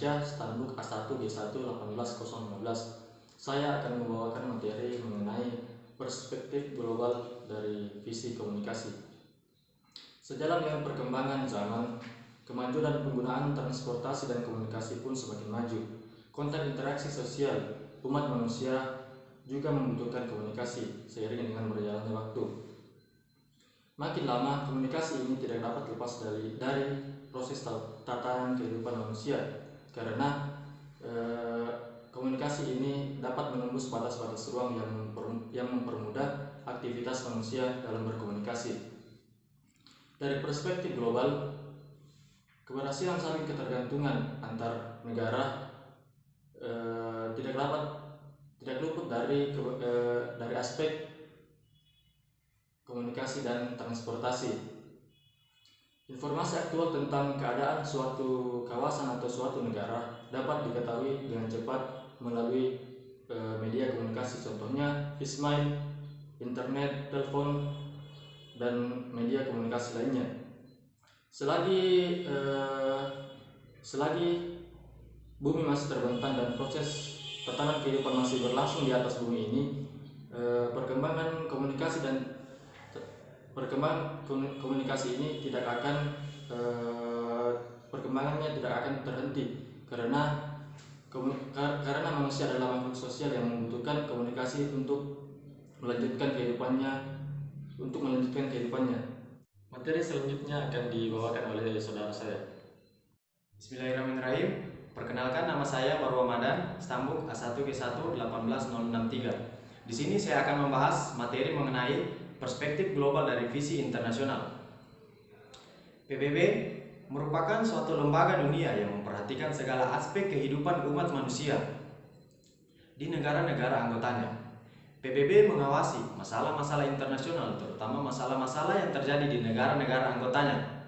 Indonesia, Stambuk A1 G1 18015. Saya akan membawakan materi mengenai perspektif global dari visi komunikasi. Sejalan dengan perkembangan zaman, kemajuan dan penggunaan transportasi dan komunikasi pun semakin maju. Konten interaksi sosial umat manusia juga membutuhkan komunikasi seiring dengan berjalannya waktu. Makin lama, komunikasi ini tidak dapat lepas dari proses tatanan kehidupan manusia, karena komunikasi ini dapat menembus batas-batas ruang yang mempermudah aktivitas manusia dalam berkomunikasi. Dari perspektif global, keberhasilan saling ketergantungan antar negara tidak luput dari aspek komunikasi dan transportasi. Informasi aktual tentang keadaan suatu kawasan atau suatu negara dapat diketahui dengan cepat melalui media komunikasi, contohnya Ismail, internet, telepon, dan media komunikasi lainnya. Selagi bumi masih terbentang dan proses tatanan kehidupan masih berlangsung di atas bumi ini, perkembangan komunikasi ini perkembangannya tidak akan terhenti, karena manusia adalah makhluk sosial yang membutuhkan komunikasi untuk melanjutkan kehidupannya. Materi selanjutnya akan dibawakan oleh saudara saya. Bismillahirrahmanirrahim. Perkenalkan, nama saya Marwa Madan, Stambuk A1 G1 18063. Di sini saya akan membahas materi mengenai perspektif global dari visi internasional. PBB merupakan suatu lembaga dunia yang memperhatikan segala aspek kehidupan umat manusia di negara-negara anggotanya. PBB mengawasi masalah-masalah internasional, terutama masalah-masalah yang terjadi di negara-negara anggotanya.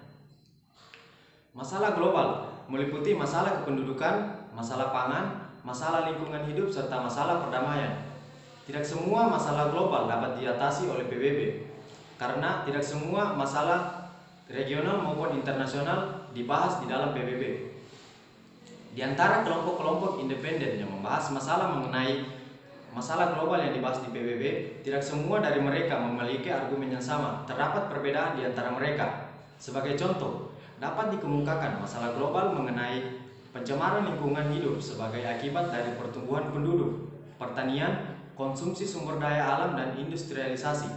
Masalah global meliputi masalah kependudukan, masalah pangan, masalah lingkungan hidup, serta masalah perdamaian. Tidak semua masalah global dapat diatasi oleh PBB, karena tidak semua masalah regional maupun internasional dibahas di dalam PBB. Di antara kelompok-kelompok independen yang membahas masalah mengenai masalah global yang dibahas di PBB, tidak semua dari mereka memiliki argumen yang sama. Terdapat perbedaan di antara mereka. Sebagai contoh, dapat dikemukakan masalah global mengenai pencemaran lingkungan hidup sebagai akibat dari pertumbuhan penduduk, pertanian, konsumsi sumber daya alam, dan industrialisasi.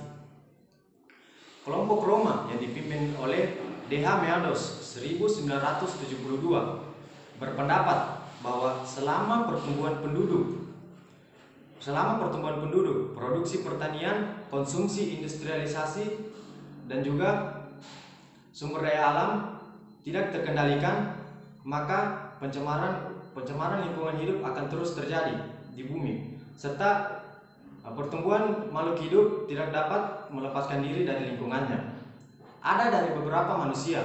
Kelompok Roma yang dipimpin oleh D.H. Meados 1972 berpendapat bahwa selama pertumbuhan penduduk, produksi pertanian, konsumsi industrialisasi, dan juga sumber daya alam tidak terkendalikan, maka pencemaran lingkungan hidup akan terus terjadi di bumi, serta pertumbuhan makhluk hidup tidak dapat melepaskan diri dari lingkungannya. Ada dari beberapa manusia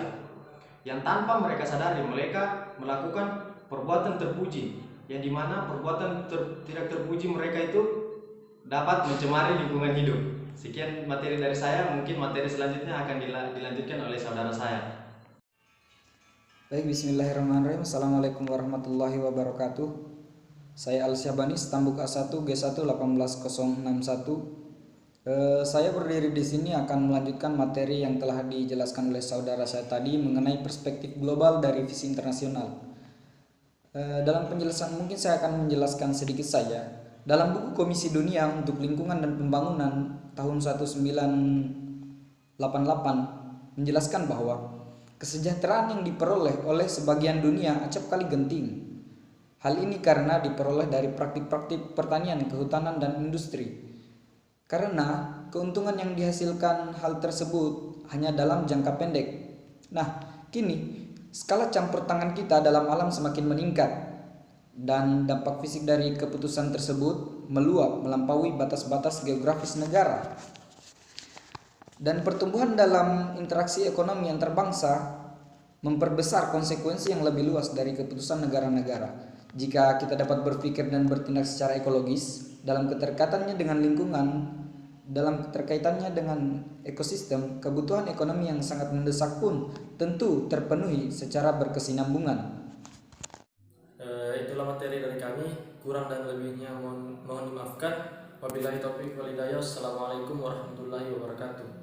yang tanpa mereka sadari mereka melakukan perbuatan terpuji, yang dimana perbuatan tidak terpuji mereka itu dapat mencemari lingkungan hidup. Sekian materi dari saya, mungkin materi selanjutnya akan dilanjutkan oleh saudara saya. Baik, bismillahirrahmanirrahim. Assalamualaikum warahmatullahi wabarakatuh. Saya Al-Syabani, Stambuk A1 G1 18061. Saya berdiri di sini akan melanjutkan materi yang telah dijelaskan oleh saudara saya tadi mengenai perspektif global dari visi internasional. Dalam penjelasan mungkin saya akan menjelaskan sedikit saja. Dalam buku Komisi Dunia untuk Lingkungan dan Pembangunan tahun 1988 menjelaskan bahwa kesejahteraan yang diperoleh oleh sebagian dunia acap kali genting. Hal ini karena diperoleh dari praktik-praktik pertanian, kehutanan, dan industri. Karena keuntungan yang dihasilkan hal tersebut hanya dalam jangka pendek. Nah, kini skala campur tangan kita dalam alam semakin meningkat, dan dampak fisik dari keputusan tersebut meluap melampaui batas-batas geografis negara. Dan pertumbuhan dalam interaksi ekonomi antarbangsa memperbesar konsekuensi yang lebih luas dari keputusan negara-negara. Jika kita dapat berpikir dan bertindak secara ekologis dalam keterkaitannya dengan lingkungan, dalam keterkaitannya dengan ekosistem, kebutuhan ekonomi yang sangat mendesak pun tentu terpenuhi secara berkesinambungan. itulah materi dari kami. Kurang dan lebihnya mohon dimaafkan. Wabillahi taufiq wal hidayah. Assalamualaikum warahmatullahi wabarakatuh.